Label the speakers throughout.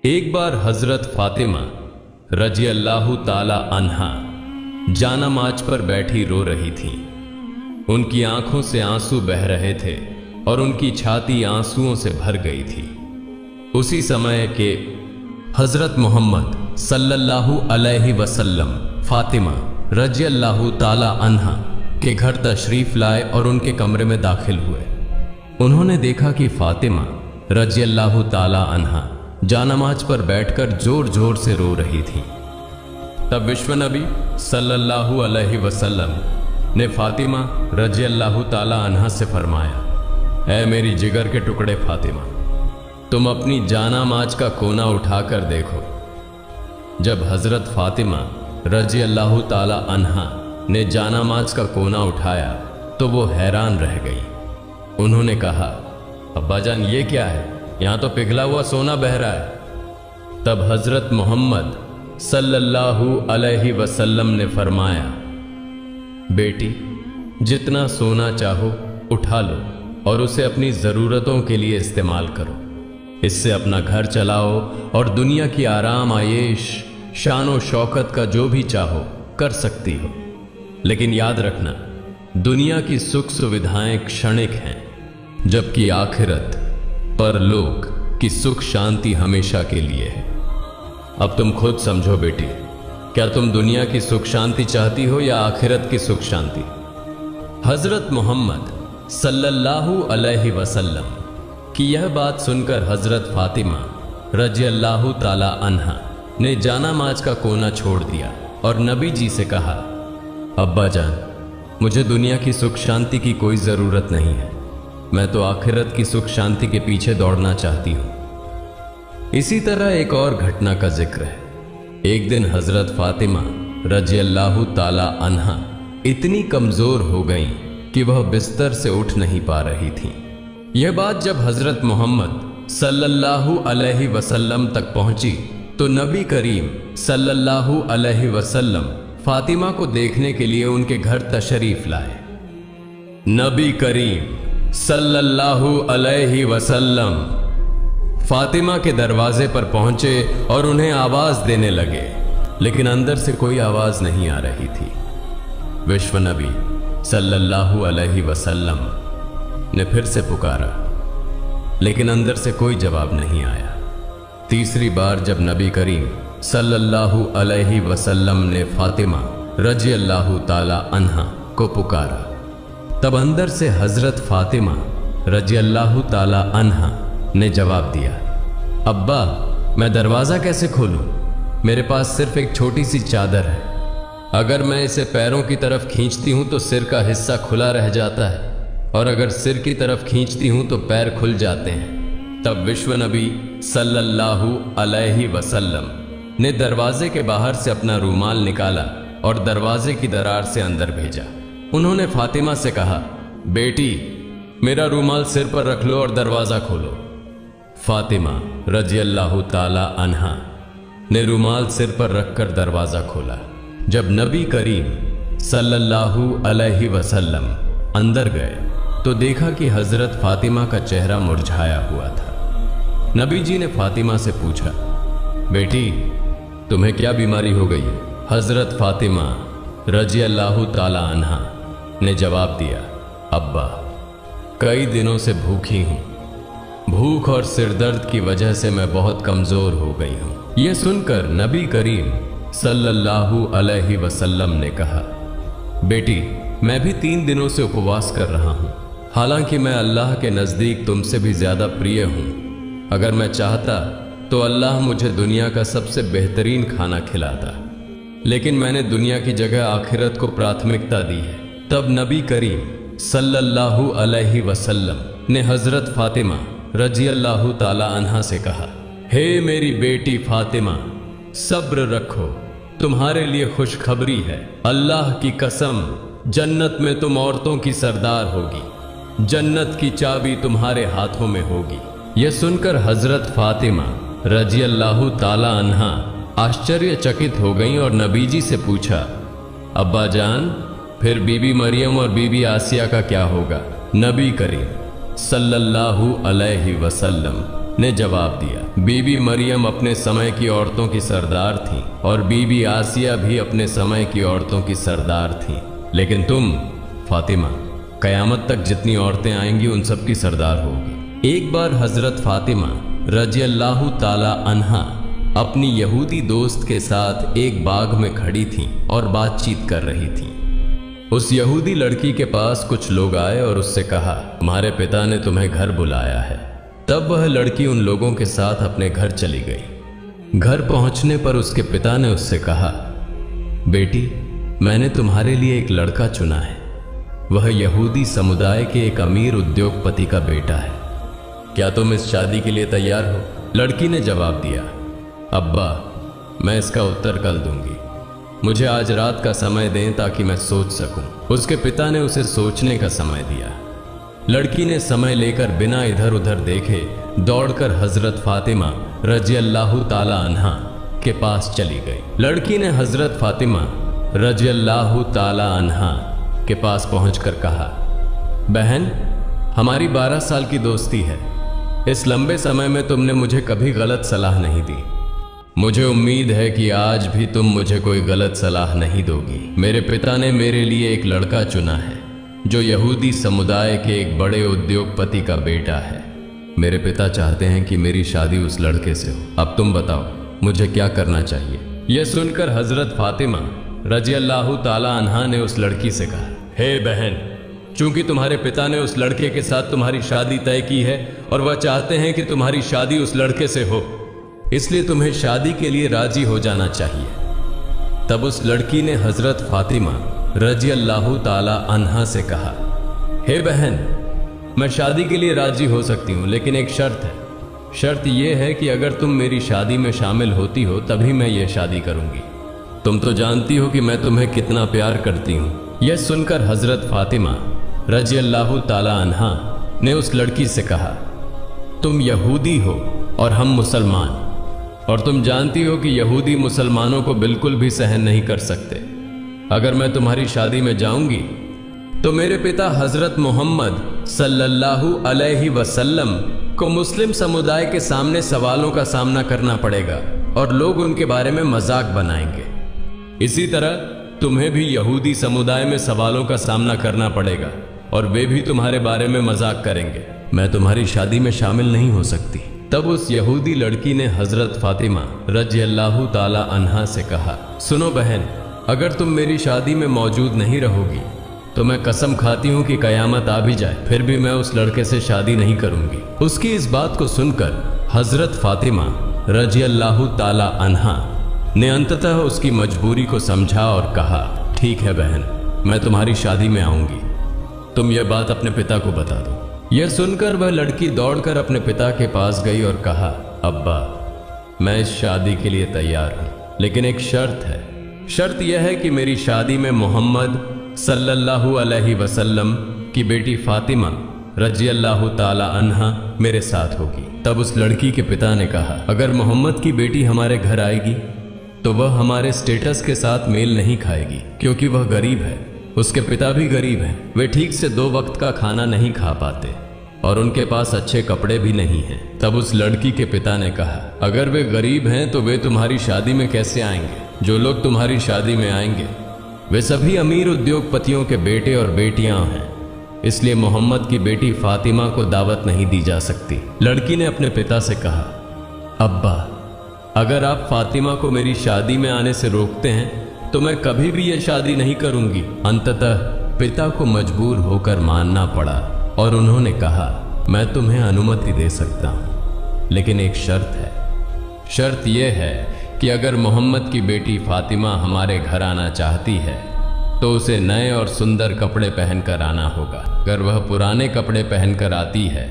Speaker 1: एक बार हजरत फातिमा रजी अल्लाह ताला अन्हा जानामाज पर बैठी रो रही थी। उनकी आंखों से आंसू बह रहे थे और उनकी छाती आंसुओं से भर गई थी। उसी समय के हजरत मोहम्मद सल्लल्लाहु अलैहि वसल्लम फातिमा रजी अल्लाह ताला अन्हा के घर तशरीफ लाए और उनके कमरे में दाखिल हुए। उन्होंने देखा कि फातिमा रजी अल्लाह ताला अन्हा जानामाज पर बैठकर जोर जोर से रो रही थी। तब विश्व नबी सल्लल्लाहु अलैहि वसल्लम ने फातिमा रजी अल्लाह ताला अन्हा से फरमाया, ऐ मेरी जिगर के टुकड़े फातिमा, तुम अपनी जानामाज का कोना उठाकर देखो। जब हजरत फातिमा रजी अल्लाह ताला अन्हा ने जानामाज का कोना उठाया तो वो हैरान रह गई। उन्होंने कहा, अब्बाजान ये क्या है, यहां तो पिघला हुआ सोना बह रहा है। तब हजरत मोहम्मद सल्लल्लाहु अलैहि वसल्लम ने फरमाया, बेटी जितना सोना चाहो उठा लो और उसे अपनी जरूरतों के लिए इस्तेमाल करो। इससे अपना घर चलाओ और दुनिया की आराम आयेश शान शौकत का जो भी चाहो कर सकती हो। लेकिन याद रखना, दुनिया की सुख सुविधाएं क्षणिक हैं, जबकि आखिरत परलोक की सुख शांति हमेशा के लिए है। अब तुम खुद समझो बेटी, क्या तुम दुनिया की सुख शांति चाहती हो या आखिरत की सुख शांति? हजरत मोहम्मद सल्लल्लाहु अलैहि वसल्लम की यह बात सुनकर हजरत फातिमा रजी अल्लाह ताला अन्हा ने जानामाज का कोना छोड़ दिया और नबी जी से कहा, अब्बा जान, मुझे दुनिया की सुख शांति की कोई जरूरत नहीं है, मैं तो आखिरत की सुख शांति के पीछे दौड़ना चाहती हूं। इसी तरह एक और घटना का जिक्र है। एक दिन हजरत फातिमा रजी अल्लाह ताला अन्हा इतनी कमजोर हो गई कि वह बिस्तर से उठ नहीं पा रही थी। यह बात जब हजरत मोहम्मद सल्लल्लाहु अलैहि वसल्लम तक पहुंची तो नबी करीम सल्लल्लाहु अलैहि वसल्लम फातिमा को देखने के लिए उनके घर तशरीफ लाए। नबी करीम सल्लल्लाहु अलैहि वसल्लम फातिमा के दरवाजे पर पहुंचे और उन्हें आवाज देने लगे, लेकिन अंदर से कोई आवाज नहीं आ रही थी। विश्व नबी सल्लल्लाहु अलैहि वसल्लम ने फिर से पुकारा, लेकिन अंदर से कोई जवाब नहीं आया। तीसरी बार जब नबी करीम सल्लल्लाहु अलैहि वसल्लम ने फातिमा रजी अल्लाह ताला अन्हा को पुकारा, तब अंदर से हजरत फातिमा रजी अल्लाह ताला अन्हा ने जवाब दिया, अब्बा मैं दरवाज़ा कैसे खोलूं? मेरे पास सिर्फ एक छोटी सी चादर है, अगर मैं इसे पैरों की तरफ खींचती हूं तो सिर का हिस्सा खुला रह जाता है और अगर सिर की तरफ खींचती हूं तो पैर खुल जाते हैं। तब विश्व नबी सल्लल्लाहु अलैहि वसल्लम ने दरवाजे के बाहर से अपना रूमाल निकाला और दरवाजे की दरार से अंदर भेजा। उन्होंने फातिमा से कहा, बेटी मेरा रूमाल सिर पर रख लो और दरवाजा खोलो। फातिमा रजी अल्लाह ताला अन्हा ने रूमाल सिर पर रखकर दरवाजा खोला। जब नबी करीम सल्लल्लाहु अलैहि वसल्लम अंदर गए तो देखा कि हजरत फातिमा का चेहरा मुरझाया हुआ था। नबी जी ने फातिमा से पूछा, बेटी तुम्हें क्या बीमारी हो गई है? हजरत फातिमा रजी अल्लाह ताला अन्हा ने जवाब दिया, अब्बा कई दिनों से भूखी हूं, भूख और सिरदर्द की वजह से मैं बहुत कमजोर हो गई हूं। यह सुनकर नबी करीम सल्लल्लाहु अलैहि वसल्लम ने कहा, बेटी मैं भी 3 दिनों से उपवास कर रहा हूं, हालांकि मैं अल्लाह के नजदीक तुमसे भी ज्यादा प्रिय हूं। अगर मैं चाहता तो अल्लाह मुझे दुनिया का सबसे बेहतरीन खाना खिलाता, लेकिन मैंने दुनिया की जगह आखिरत को प्राथमिकता दी है। तब नबी करीम सल्लल्लाहु अलैहि वसल्लम ने हजरत फातिमा रजी अल्लाह ताला अन्हा से कहा, हे मेरी बेटी फातिमा सब्र रखो, तुम्हारे लिए खुशखबरी है, अल्लाह की कसम जन्नत में तुम औरतों की सरदार होगी, जन्नत की चाबी तुम्हारे हाथों में होगी। यह सुनकर हजरत फातिमा रजी अल्लाह ताला अन्हा आश्चर्यचकित हो गईं और नबी जी से पूछा, अब्बा जान फिर बीबी मरियम और बीबी आसिया का क्या होगा? नबी करीम सल्लल्लाहु अलैहि वसल्लम ने जवाब दिया, बीबी मरियम अपने समय की औरतों की सरदार थी और बीबी आसिया भी अपने समय की औरतों की सरदार थी, लेकिन तुम फातिमा कयामत तक जितनी औरतें आएंगी उन सब की सरदार होगी। एक बार हजरत फातिमा रज़ियल्लाहु ताला अन्हा अपनी यहूदी दोस्त के साथ एक बाग में खड़ी थीं और बातचीत कर रही थीं। उस यहूदी लड़की के पास कुछ लोग आए और उससे कहा, तुम्हारे पिता ने तुम्हें घर बुलाया है। तब वह लड़की उन लोगों के साथ अपने घर चली गई। घर पहुंचने पर उसके पिता ने उससे कहा, बेटी, मैंने तुम्हारे लिए एक लड़का चुना है। वह यहूदी समुदाय के एक अमीर उद्योगपति का बेटा है। क्या तुम इस शादी के लिए तैयार हो? लड़की ने जवाब दिया, अब्बा, मैं इसका उत्तर कल दूंगी। मुझे आज रात का समय दें ताकि मैं सोच सकूं। उसके पिता ने उसे सोचने का समय दिया। लड़की ने समय लेकर बिना इधर उधर देखे दौड़कर हजरत फातिमा रज़ियल्लाहु ताला अन्हा के पास चली गई। लड़की ने हजरत फातिमा रज़ियल्लाहु ताला अन्हा के पास पहुंचकर कहा, बहन, हमारी 12 साल की दोस्ती है। इस लंबे समय में तुमने मुझे कभी गलत सलाह नहीं दी। मुझे उम्मीद है कि आज भी तुम मुझे कोई गलत सलाह नहीं दोगी। मेरे पिता ने मेरे लिए एक लड़का चुना है जो यहूदी समुदाय के एक बड़े उद्योगपति का बेटा है। मेरे पिता चाहते हैं कि मेरी शादी उस लड़के से हो। अब तुम बताओ, मुझे क्या करना चाहिए? यह सुनकर हजरत फातिमा रज़ियल्लाहु ताला अन्हा ने उस लड़की से कहा, हे बहन, चूंकि तुम्हारे पिता ने उस लड़के के साथ तुम्हारी शादी तय की है और वह चाहते हैं कि तुम्हारी शादी उस लड़के से हो, इसलिए तुम्हें शादी के लिए राजी हो जाना चाहिए। तब उस लड़की ने हजरत फातिमा रज़ियल्लाहु ताला अन्हा से कहा, हे बहन, मैं शादी के लिए राजी हो सकती हूँ, लेकिन एक शर्त है। शर्त यह है कि अगर तुम मेरी शादी में शामिल होती हो तभी मैं ये शादी करूंगी। तुम तो जानती हो कि मैं तुम्हें कितना प्यार करती हूँ। यह सुनकर हजरत फातिमा रज़ियल्लाहु ताला अन्हा ने उस लड़की से कहा, तुम यहूदी हो और हम मुसलमान, और तुम जानती हो कि यहूदी मुसलमानों को बिल्कुल भी सहन नहीं कर सकते। अगर मैं तुम्हारी शादी में जाऊंगी तो मेरे पिता हजरत मोहम्मद सल्लल्लाहु अलैहि वसल्लम को मुस्लिम समुदाय के सामने सवालों का सामना करना पड़ेगा और लोग उनके बारे में मजाक बनाएंगे। इसी तरह तुम्हें भी यहूदी समुदाय में सवालों का सामना करना पड़ेगा और वे भी तुम्हारे बारे में मजाक करेंगे। मैं तुम्हारी शादी में शामिल नहीं हो सकती। तब उस यहूदी लड़की ने हजरत फातिमा रज़ियल्लाहु ताला अन्हा से कहा, सुनो बहन, अगर तुम मेरी शादी में मौजूद नहीं रहोगी तो मैं कसम खाती हूँ कि कयामत आ भी जाए फिर भी मैं उस लड़के से शादी नहीं करूंगी। उसकी इस बात को सुनकर हजरत फातिमा रज़ियल्लाहु ताला अन्हा ने अंततः उसकी मजबूरी को समझा और कहा, ठीक है बहन, मैं तुम्हारी शादी में आऊंगी। तुम यह बात अपने पिता को बता दो। यह सुनकर वह लड़की दौड़कर अपने पिता के पास गई और कहा, अब्बा, मैं इस शादी के लिए तैयार हूं, लेकिन एक शर्त है। शर्त यह है कि मेरी शादी में मोहम्मद सल्लल्लाहु अलैहि वसल्लम की बेटी फातिमा रज़ियल्लाहु ताला अन्हा मेरे साथ होगी। तब उस लड़की के पिता ने कहा, अगर मोहम्मद की बेटी हमारे घर आएगी तो वह हमारे स्टेटस के साथ मेल नहीं खाएगी, क्योंकि वह गरीब है। उसके पिता भी गरीब हैं। वे ठीक से 2 वक्त का खाना नहीं खा पाते और उनके पास अच्छे कपड़े भी नहीं हैं। तब उस लड़की के पिता ने कहा, अगर वे गरीब हैं तो वे तुम्हारी शादी में कैसे आएंगे? जो लोग तुम्हारी शादी में आएंगे वे सभी अमीर उद्योगपतियों के बेटे और बेटियां हैं, इसलिए मोहम्मद की बेटी फातिमा को दावत नहीं दी जा सकती। लड़की ने अपने पिता से कहा, अब्बा, अगर आप फातिमा को मेरी शादी में आने से रोकते हैं तो मैं कभी भी यह शादी नहीं करूंगी। अंततः पिता को मजबूर होकर मानना पड़ा और उन्होंने कहा, मैं तुम्हें अनुमति दे सकता हूं, लेकिन एक शर्त है। शर्त यह है कि अगर मोहम्मद की बेटी फातिमा हमारे घर आना चाहती है तो उसे नए और सुंदर कपड़े पहनकर आना होगा। अगर वह पुराने कपड़े पहनकर आती है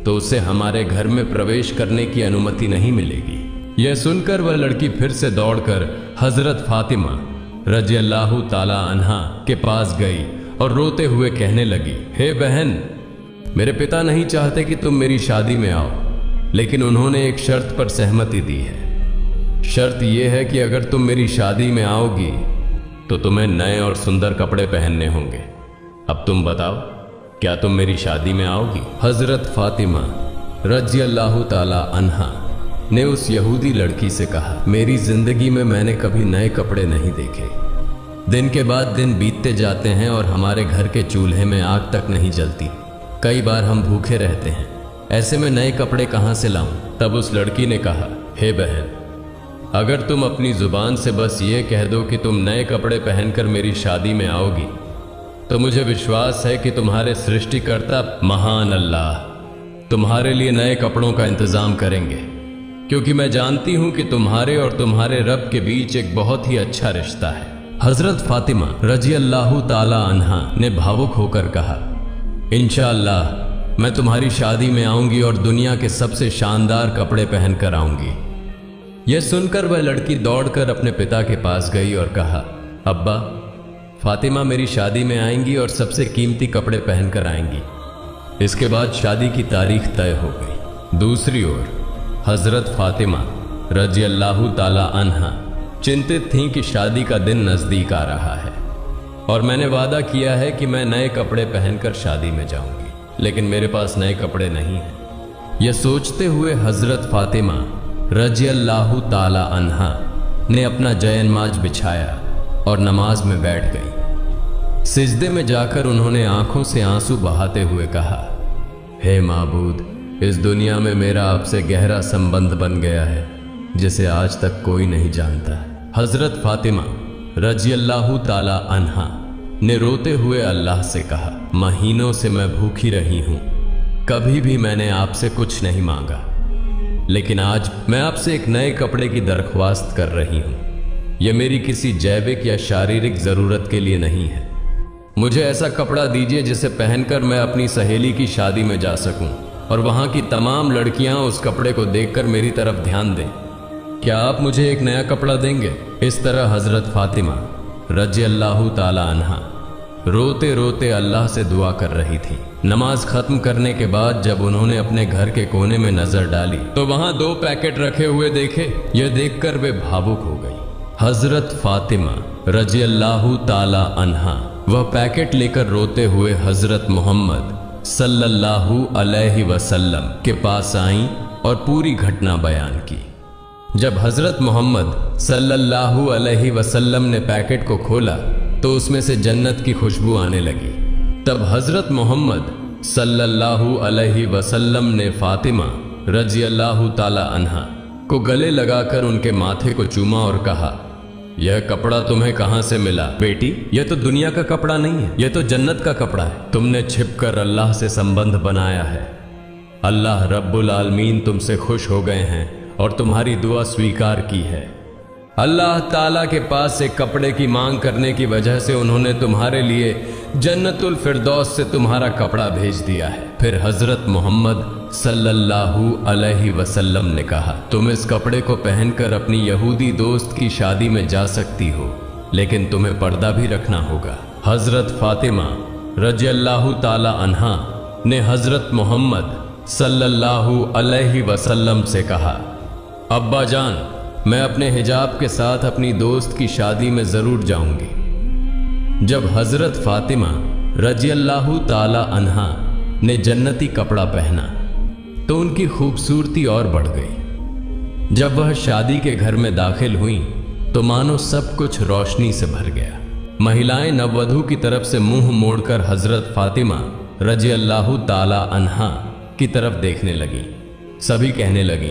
Speaker 1: तो उसे हमारे घर में प्रवेश करने की अनुमति नहीं मिलेगी। यह सुनकर वह लड़की फिर से दौड़कर हजरत फातिमा रज़ियल्लाहु ताला अन्हा के पास गई और रोते हुए कहने लगी, हे बहन, मेरे पिता नहीं चाहते कि तुम मेरी शादी में आओ, लेकिन उन्होंने एक शर्त पर सहमति दी है। शर्त यह है कि अगर तुम मेरी शादी में आओगी तो तुम्हें नए और सुंदर कपड़े पहनने होंगे। अब तुम बताओ, क्या तुम मेरी शादी में आओगी? हजरत फातिमा रजी अल्लाह ताला अन्हा ने उस यहूदी लड़की से कहा, मेरी जिंदगी में मैंने कभी नए कपड़े नहीं देखे। दिन के बाद दिन बीतते जाते हैं और हमारे घर के चूल्हे में आग तक नहीं जलती। कई बार हम भूखे रहते हैं, ऐसे में नए कपड़े कहाँ से लाऊं? तब उस लड़की ने कहा, हे बहन, अगर तुम अपनी जुबान से बस ये कह दो कि तुम नए कपड़े पहनकर मेरी शादी में आओगी, तो मुझे विश्वास है कि तुम्हारे सृष्टिकर्ता महान अल्लाह तुम्हारे लिए नए कपड़ों का इंतजाम करेंगे, क्योंकि मैं जानती हूं कि तुम्हारे और तुम्हारे रब के बीच एक बहुत ही अच्छा रिश्ता है। हजरत फातिमा रजी अल्लाह ताला अन्हा ने भावुक होकर कहा, इंशाअल्लाह मैं तुम्हारी शादी में आऊंगी और दुनिया के सबसे शानदार कपड़े पहनकर आऊंगी। यह सुनकर वह लड़की दौड़कर अपने पिता के पास गई और कहा, अब्बा, फातिमा मेरी शादी में आएंगी और सबसे कीमती कपड़े पहनकर आएंगी। इसके बाद शादी की तारीख तय हो गई। दूसरी ओर हजरत फातिमा रजी अल्लाह ताला अन्हा चिंतित थीं कि शादी का दिन नजदीक आ रहा है और मैंने वादा किया है कि मैं नए कपड़े पहनकर शादी में जाऊंगी, लेकिन मेरे पास नए कपड़े नहीं हैं। यह सोचते हुए हजरत फातिमा रजी अल्लाह ताला अन्हा ने अपना जयनमाज बिछाया और नमाज में बैठ गई। सिजदे में जाकर उन्होंने आंखों से आंसू बहाते हुए कहा, हे माबूद, इस दुनिया में मेरा आपसे गहरा संबंध बन गया है जिसे आज तक कोई नहीं जानता। हजरत फातिमा रजी अल्लाह ताला अन्हा ने रोते हुए अल्लाह से कहा, महीनों से मैं भूखी रही हूं, कभी भी मैंने आपसे कुछ नहीं मांगा, लेकिन आज मैं आपसे एक नए कपड़े की दरख्वास्त कर रही हूं। यह मेरी किसी जैविक या शारीरिक जरूरत के लिए नहीं है। मुझे ऐसा कपड़ा दीजिए जिसे पहनकर मैं अपनी सहेली की शादी में जा सकूं और वहां की तमाम लड़कियां उस कपड़े को देखकर मेरी तरफ ध्यान दें। क्या आप मुझे एक नया कपड़ा देंगे? इस तरह हजरत फातिमा रजी अल्लाह ताला अन्हा रोते रोते अल्लाह से दुआ कर रही थी। नमाज खत्म करने के बाद जब उन्होंने अपने घर के कोने में नजर डाली तो वहां 2 पैकेट रखे हुए देखे। यह देखकर वे भावुक हो गई। हजरत फातिमा रजी अल्लाह ताला अन्हा वह पैकेट लेकर रोते हुए हजरत मोहम्मद सल्लल्लाहु अलैहि वसल्लम के पास आईं और पूरी घटना बयान की। जब हजरत मोहम्मद सल्लल्लाहु अलैहि वसल्लम ने पैकेट को खोला तो उसमें से जन्नत की खुशबू आने लगी। तब हजरत मोहम्मद सल्लल्लाहु अलैहि वसल्लम ने फातिमा रजी अल्लाह ताला अन्हा को गले लगाकर उनके माथे को चूमा और कहा, यह कपड़ा तुम्हें कहां से मिला? बेटी, यह तो दुनिया का कपड़ा नहीं है, यह तो जन्नत का कपड़ा है। तुमने छिपकर अल्लाह से संबंध बनाया है। अल्लाह रब्बुल आलमीन तुमसे खुश हो गए हैं और तुम्हारी दुआ स्वीकार की है। अल्लाह ताला के पास एक कपड़े की मांग करने की वजह से उन्होंने तुम्हारे लिए जन्नतुल फिरदौस से तुम्हारा कपड़ा भेज दिया है। फिर हजरत मोहम्मद सल्लल्लाहु अलैहि वसल्लम ने कहा, तुम इस कपड़े को पहनकर अपनी यहूदी दोस्त की शादी में जा सकती हो, लेकिन तुम्हें पर्दा भी रखना होगा। हजरत फातिमा रजी अल्लाह ताला अन्हा ने हजरत मोहम्मद सल्लल्लाहु अलैहि वसल्लम से कहा, अब्बा जान, मैं अपने हिजाब के साथ अपनी दोस्त की शादी में जरूर जाऊंगी। जब हजरत फातिमा रजी अल्लाह ताला अन्हा ने जन्नती कपड़ा पहना तो उनकी खूबसूरती और बढ़ गई। जब वह शादी के घर में दाखिल हुई तो मानो सब कुछ रोशनी से भर गया। महिलाएं नववधू की तरफ से मुंह मोड़कर हजरत फातिमा रजी अल्लाह ताला अन्हा की तरफ देखने लगी। सभी कहने लगी,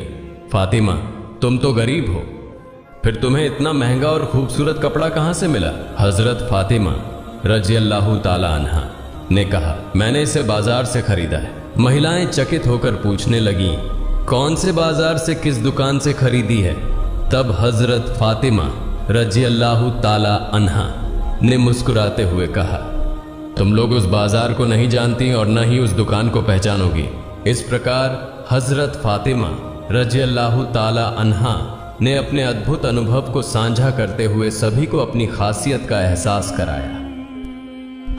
Speaker 1: फातिमा, तुम तो गरीब हो, फिर तुम्हें इतना महंगा और खूबसूरत कपड़ा कहां से मिला? हजरत फातिमा रजी अल्लाह ताला अन्हा ने कहा, मैंने इसे बाजार से खरीदा है। महिलाएं चकित होकर पूछने लगी, कौन से बाजार से, किस दुकान से खरीदी है? तब हजरत फातिमा रजी अल्लाह ताला अन्हा ने मुस्कुराते हुए कहा, तुम लोग उस बाजार को नहीं जानती और न ही उस दुकान को पहचानोगी। इस प्रकार हजरत फातिमा रजी अल्लाह ताला अन्हा ने अपने अद्भुत अनुभव को साझा करते हुए सभी को अपनी खासियत का एहसास कराया।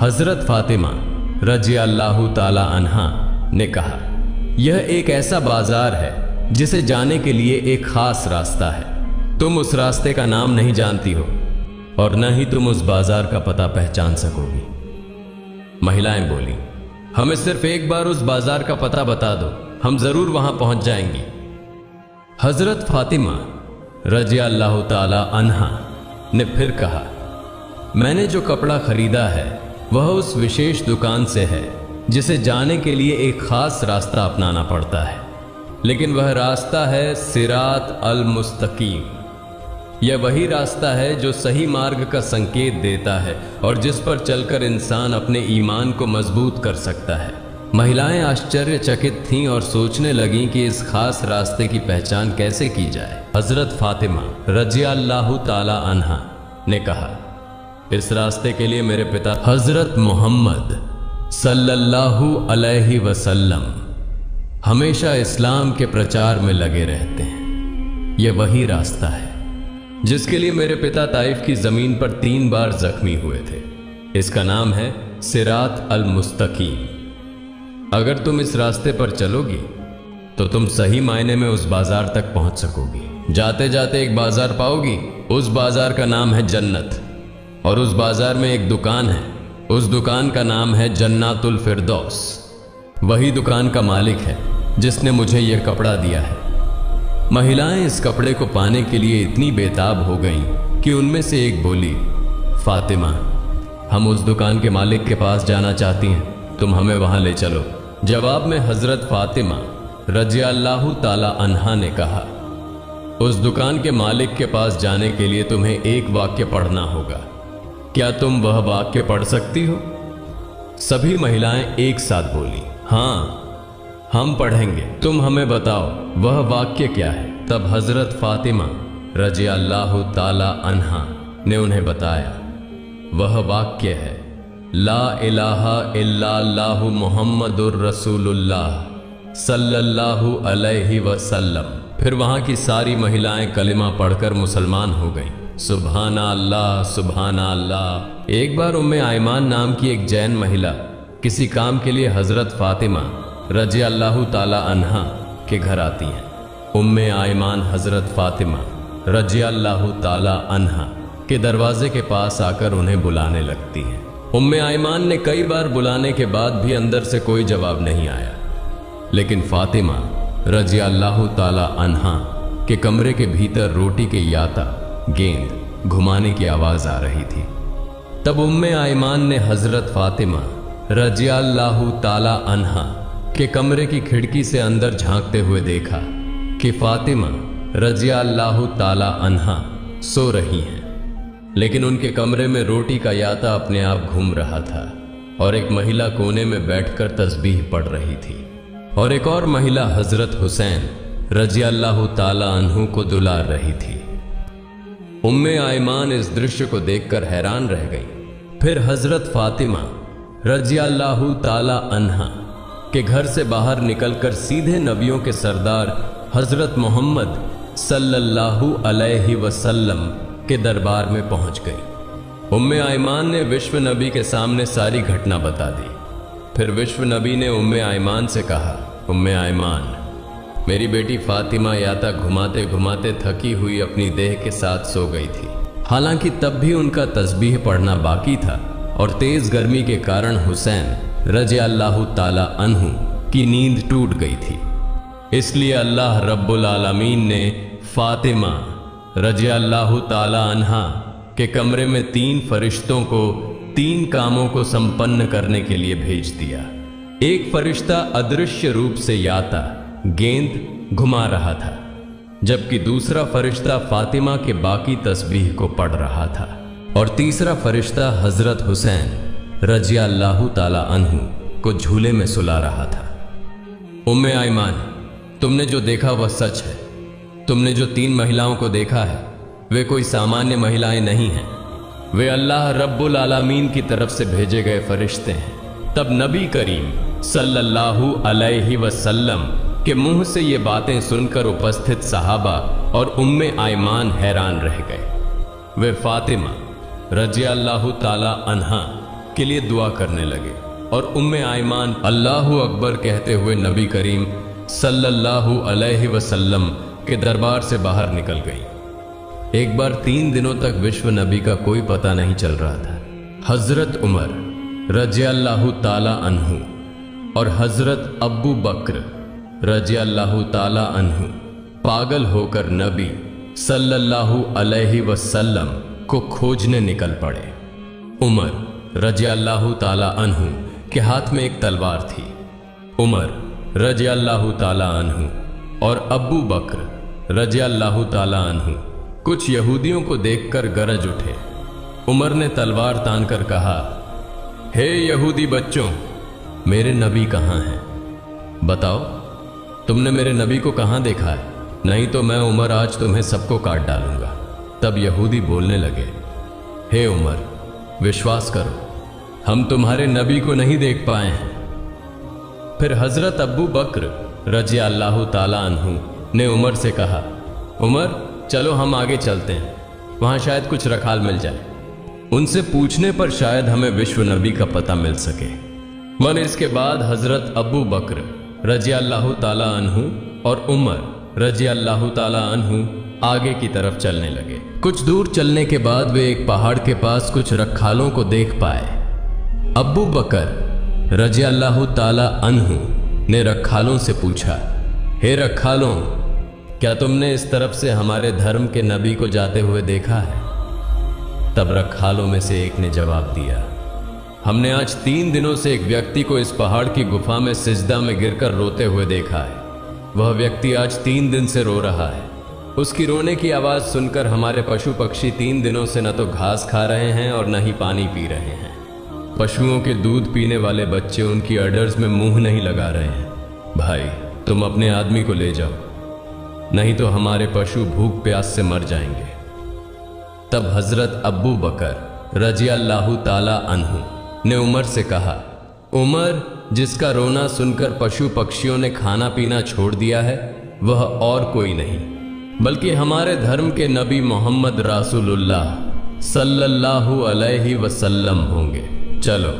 Speaker 1: हजरत फातिमा रजी अल्लाह ताला अन्हा ने कहा, यह एक ऐसा बाजार है जिसे जाने के लिए एक खास रास्ता है। तुम उस रास्ते का नाम नहीं जानती हो और न ही तुम उस बाजार का पता पहचान सकोगी। महिलाएं बोली, हमें सिर्फ एक बार उस बाजार का पता बता दो। हम जरूर वहां पहुंच जाएंगी। हजरत फातिमा रजी अल्लाह ताला अन्हा ने फिर कहा, मैंने जो कपड़ा खरीदा है वह उस विशेष दुकान से है जिसे जाने के लिए एक खास रास्ता अपनाना पड़ता है, लेकिन वह रास्ता है सिरात अल मुस्तकीम। यह वही रास्ता है जो सही मार्ग का संकेत देता है और जिस पर चलकर इंसान अपने ईमान को मजबूत कर सकता है। महिलाएं आश्चर्यचकित थीं और सोचने लगीं कि इस खास रास्ते की पहचान कैसे की जाए। हजरत फातिमा रजी अल्लाह ताला अन्हा ने कहा, इस रास्ते के लिए मेरे पिता हजरत मोहम्मद सल्लल्लाहु अलैहि वसल्लम हमेशा इस्लाम के प्रचार में लगे रहते हैं। यह वही रास्ता है जिसके लिए मेरे पिता ताइफ की जमीन पर 3 बार जख्मी हुए थे। इसका नाम है सिरात अल मुस्तकीम। अगर तुम इस रास्ते पर चलोगी तो तुम सही मायने में उस बाजार तक पहुंच सकोगी। जाते जाते एक बाजार पाओगी, उस बाजार का नाम है जन्नत, और उस बाजार में एक दुकान है, उस दुकान का नाम है जन्नातुल फिरदौस। वही दुकान का मालिक है जिसने मुझे यह कपड़ा दिया है। महिलाएं इस कपड़े को पाने के लिए इतनी बेताब हो गईं कि उनमें से एक बोली, फातिमा, हम उस दुकान के मालिक के पास जाना चाहती हैं, तुम हमें वहां ले चलो। जवाब में हजरत फातिमा रजी अल्लाह ताला अन्हा ने कहा, उस दुकान के मालिक के पास जाने के लिए तुम्हें एक वाक्य पढ़ना होगा। क्या तुम वह वाक्य पढ़ सकती हो? सभी महिलाएं एक साथ बोली, हाँ हम पढ़ेंगे, तुम हमें बताओ वह वाक्य क्या है। तब हजरत फातिमा रजी अल्लाह ताला अन्हा ने उन्हें बताया, वह वाक्य है, ला इलाहा इल्लल्लाहु मुहम्मदुर रसूलुल्लाह सल्लल्लाहु अलैहि वसल्लम। फिर वहां की सारी महिलाएं कलिमा पढ़कर मुसलमान हो गईं। सुभान अल्लाह, सुभान अल्लाह। एक बार उम्मे आयमान नाम की एक जैन महिला किसी काम के लिए हजरत फातिमा रजी अल्लाह ताला अन्हा के घर आती हैं। उम्मे आयमान हजरत फातिमा रजी अल्लाह ताला अन्हा के दरवाजे के पास आकर उन्हें बुलाने लगती हैं। उम्मे आयमान ने कई बार बुलाने के बाद भी अंदर से कोई जवाब नहीं आया, लेकिन फातिमा रजी अल्लाह ताला अन्हा के कमरे के भीतर रोटी के याता गेंद घुमाने की आवाज आ रही थी। तब उम्मे आयमान ने हजरत फातिमा रजी अल्लाह ताला अन्हा के कमरे की खिड़की से अंदर झांकते हुए देखा कि फातिमा रजी अल्लाह ताला अन्हा सो रही हैं, लेकिन उनके कमरे में रोटी का याता अपने आप घूम रहा था और एक महिला कोने में बैठकर तस्बीह पढ़ रही थी और एक और महिला हजरत हुसैन रजी अल्लाह ताला अन्हु को दुलार रही थी। उम्मे आयमान इस दृश्य को देखकर हैरान रह गई। फिर हजरत फातिमा रजी अल्लाह ताला अन्हा के घर से बाहर निकलकर सीधे नबियों के सरदार हजरत मोहम्मद सल्लल्लाहु अलैहि वसल्लम के दरबार में पहुंच गई। उम्मे आयमान ने विश्व नबी के सामने सारी घटना बता दी। फिर विश्व नबी ने उम्मे आयमान से कहा, उम्मे आयमान, मेरी बेटी फातिमा याता घुमाते घुमाते थकी हुई अपनी देह के साथ सो गई थी। हालांकि तब भी उनका तस्बीह पढ़ना बाकी था और तेज गर्मी के कारण हुसैन रजी अल्लाह ताला अन्हु की नींद टूट गई थी। इसलिए अल्लाह रब्बुल आलमीन ने फातिमा रजी अल्लाह ताला अन्हा के कमरे में 3 फरिश्तों को 3 कामों को संपन्न करने के लिए भेज दिया। एक फरिश्ता अदृश्य रूप से याता गेंद घुमा रहा था, जबकि दूसरा फरिश्ता फातिमा के बाकी तस्बीह को पढ़ रहा था और तीसरा फरिश्ता हजरत हुसैन रजी अल्लाह ताला अन्हु को झूले में सुला रहा था। उम्मे आयमान, तुमने जो देखा वह सच है। तुमने जो 3 महिलाओं को देखा है वे कोई सामान्य महिलाएं नहीं हैं, वे अल्लाह रब्बुल आलमीन की तरफ से भेजे गए फरिश्ते हैं। तब नबी करीम सल्लल्लाहु अलैहि वसल्लम के मुंह से ये बातें सुनकर उपस्थित सहाबा और उम्मे आयमान हैरान रह गए। वे फातिमा रजी अल्लाह ताला अन्हा के लिए दुआ करने लगे और उम्मे आयमान अल्लाहु अकबर कहते हुए नबी करीम सल्लल्लाहु अलैहि वसल्लम के दरबार से बाहर निकल गई। एक बार 3 दिनों तक विश्व नबी का कोई पता नहीं चल रहा था। हजरत उमर रजी अल्लाह ताला अन्हु और हजरत अब्बू बकर रज़ियल्लाहु ताला अन्हु पागल होकर नबी सल्लल्लाहु अलैहि वसल्लम को खोजने निकल पड़े। उमर रज़ियल्लाहु ताला अन्हु के हाथ में एक तलवार थी। उमर रज़ियल्लाहु ताला अन्हु और अब्बू बकर रज़ियल्लाहु ताला अन्हु कुछ यहूदियों को देखकर गरज उठे। उमर ने तलवार तानकर कहा, हे यहूदी बच्चों, मेरे नबी कहाँ हैं? बताओ, तुमने मेरे नबी को कहाँ देखा है? नहीं तो मैं उमर आज तुम्हें सबको काट डालूंगा। तब यहूदी बोलने लगे, हे उमर, विश्वास करो, हम तुम्हारे नबी को नहीं देख पाए हैं। फिर हजरत अब्बू बकर रज़ियल्लाहु ताला अन्हु ने उमर से कहा, उमर चलो हम आगे चलते हैं, वहां शायद कुछ रखाल मिल जाए। उनसे पूछने पर शायद हमें विश्व नबी का पता मिल सके। मन इसके बाद हजरत अब्बू बकर रज़ियल्लाहु ताला अन्हु और उमर रज़ियल्लाहु ताला अन्हु आगे की तरफ चलने लगे। कुछ दूर चलने के बाद वे एक पहाड़ के पास कुछ रखालों को देख पाए। अब्बू बकर रज़ियल्लाहु ताला अन्हु ने रखालों से पूछा, हे रखालों, क्या तुमने इस तरफ से हमारे धर्म के नबी को जाते हुए देखा है? तब रखालों में से एक ने जवाब दिया, हमने आज 3 दिनों से एक व्यक्ति को इस पहाड़ की गुफा में सिजदा में गिरकर रोते हुए देखा है। वह व्यक्ति आज 3 दिन से रो रहा है। उसकी रोने की आवाज सुनकर हमारे पशु पक्षी 3 दिनों से न तो घास खा रहे हैं और न ही पानी पी रहे हैं। पशुओं के दूध पीने वाले बच्चे उनकी अडर्स में मुंह नहीं लगा रहे हैं। भाई, तुम अपने आदमी को ले जाओ, नहीं तो हमारे पशु भूख प्यास से मर जाएंगे। तब हजरत अब्बू बकर रज़ियल्लाहु ताला अन्हु ने उमर से कहा, उमर, जिसका रोना सुनकर पशु पक्षियों ने खाना पीना छोड़ दिया है वह और कोई नहीं बल्कि हमारे धर्म के नबी मोहम्मद रसूलुल्लाह सल्लल्लाहु अलैहि वसल्लम होंगे। चलो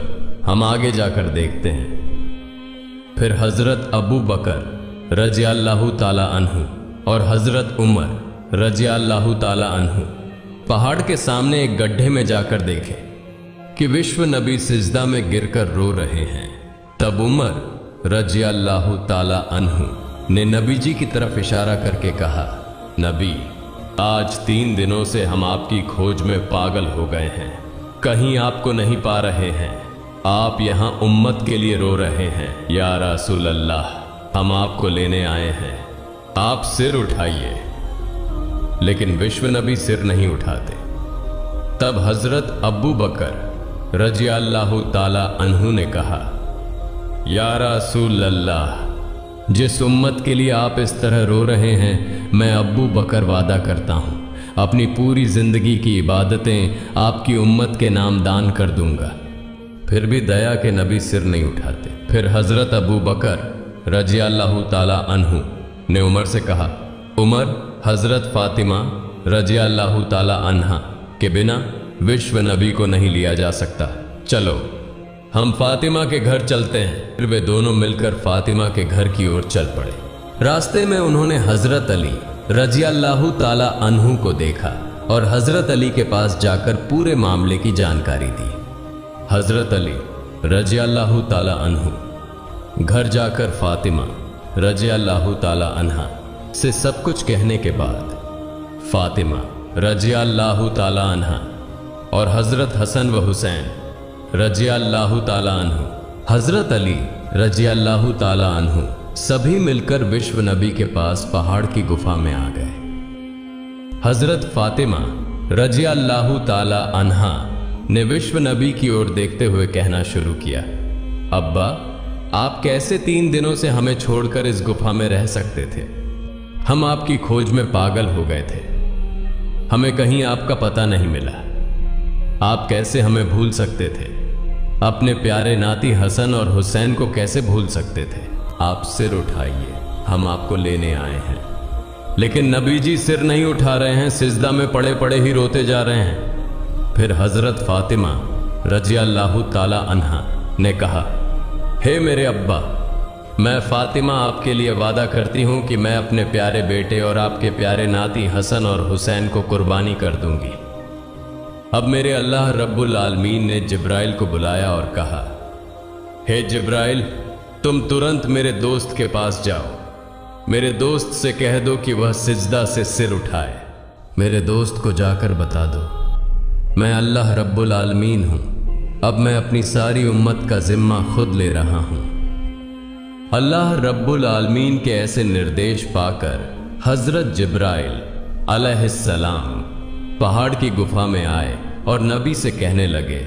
Speaker 1: हम आगे जाकर देखते हैं। फिर हजरत अबू बकर रज़ियल्लाहु ताला अन्हु और हजरत उमर रज़ियल्लाहु ताला अन्हु पहाड़ के सामने एक गड्ढे में जाकर देखे कि विश्व नबी सिजदा में गिरकर रो रहे हैं। तब उमर रज़ियल्लाहु ताला अन्हु ने नबी जी की तरफ इशारा करके कहा, नबी, आज 3 दिनों से हम आपकी खोज में पागल हो गए हैं, कहीं आपको नहीं पा रहे हैं। आप यहाँ उम्मत के लिए रो रहे हैं। या रसूल अल्लाह, हम आपको लेने आए हैं, आप सिर उठाइए। लेकिन विश्व नबी सिर नहीं उठाते। तब हजरत अब्बू बकर रज़ियल्लाहु ताला अन्हु ने कहा, या रसूल अल्लाह, जिस उम्मत के लिए आप इस तरह रो रहे हैं, मैं अब्बू बकर वादा करता हूं अपनी पूरी जिंदगी की इबादतें आपकी उम्मत के नाम दान कर दूंगा। फिर भी दया के नबी सिर नहीं उठाते। फिर हजरत अबू बकर रज़ियल्लाहु ताला अन्हु ने उमर से कहा, उमर, हजरत फातिमा रज़ियल्लाहु ताला अन्हा के बिना विश्व नबी को नहीं लिया जा सकता। चलो हम फातिमा के घर चलते हैं। फिर वे दोनों मिलकर फातिमा के घर की ओर चल पड़े। रास्ते में उन्होंने हजरत अली रज़ियल्लाहु ताला अन्हु को देखा और हजरत अली के पास जाकर पूरे मामले की जानकारी दी। हजरत अली रज़ियल्लाहु ताला अन्हु घर जाकर फातिमा रज़ियल्लाहु ताला अन्हा से सब कुछ कहने के बाद फातिमा रज़ियल्लाहु ताला अन्हा और हजरत हसन व हुसैन रज़ियल्लाहु ताला अन्हु, हजरत अली रज़ियल्लाहु ताला अन्हु सभी मिलकर विश्व नबी के पास पहाड़ की गुफा में आ गए। हजरत फातिमा रज़ियल्लाहु ताला अन्हा ने विश्व नबी की ओर देखते हुए कहना शुरू किया, अब्बा, आप कैसे 3 दिनों से हमें छोड़कर इस गुफा में रह सकते थे? हम आपकी खोज में पागल हो गए थे, हमें कहीं आपका पता नहीं मिला। आप कैसे हमें भूल सकते थे? अपने प्यारे नाती हसन और हुसैन को कैसे भूल सकते थे? आप सिर उठाइए, हम आपको लेने आए हैं। लेकिन नबी जी सिर नहीं उठा रहे हैं, सिजदा में पड़े पड़े ही रोते जा रहे हैं। फिर हजरत फातिमा रज़ियल्लाहु ताला अन्हा ने कहा, हे मेरे अब्बा, मैं फातिमा आपके लिए वादा करती हूं कि मैं अपने प्यारे बेटे और आपके प्यारे नाती हसन और हुसैन को कुर्बानी कर दूंगी। अब मेरे अल्लाह रब्बुल आलमीन ने जिब्राइल को बुलाया और कहा, हे जिब्राइल, तुम तुरंत मेरे दोस्त के पास जाओ मेरे दोस्त से कह दो कि वह सिजदा से सिर उठाए। मेरे दोस्त को जाकर बता दो मैं अल्लाह रब्बुल आलमीन हूं, अब मैं अपनी सारी उम्मत का जिम्मा खुद ले रहा हूं। अल्लाह रब्बुल आलमीन के ऐसे निर्देश पाकर हजरत जिब्राइल अलैहिस्सलाम पहाड़ की गुफा में आए और नबी से कहने लगे,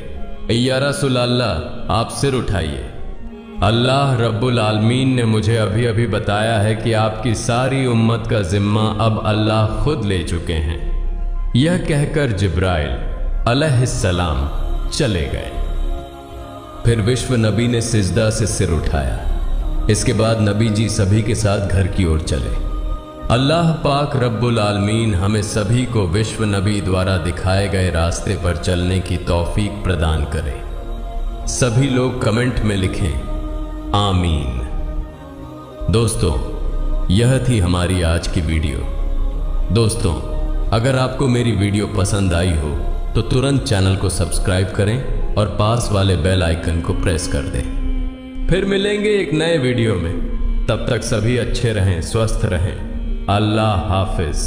Speaker 1: या रसूल अल्लाह, आप सिर उठाइए। अल्लाह रब्बुल आलमीन ने मुझे अभी अभी बताया है कि आपकी सारी उम्मत का जिम्मा अब अल्लाह खुद ले चुके हैं। यह कहकर जिब्राइल अलैहिस्सलाम चले गए। फिर विश्व नबी ने सिजदा से सिर उठाया। इसके बाद नबी जी सभी के साथ घर की ओर चले। अल्लाह पाक रब्बुल आलमीन हमें सभी को विश्व नबी द्वारा दिखाए गए रास्ते पर चलने की तौफीक प्रदान करे। सभी लोग कमेंट में लिखें आमीन। दोस्तों, यह थी हमारी आज की वीडियो। दोस्तों, अगर आपको मेरी वीडियो पसंद आई हो तो तुरंत चैनल को सब्सक्राइब करें और पास वाले बेल आइकन को प्रेस कर दें। फिर मिलेंगे एक नए वीडियो में। तब तक सभी अच्छे रहें, स्वस्थ रहें। अल्लाह हाफिज।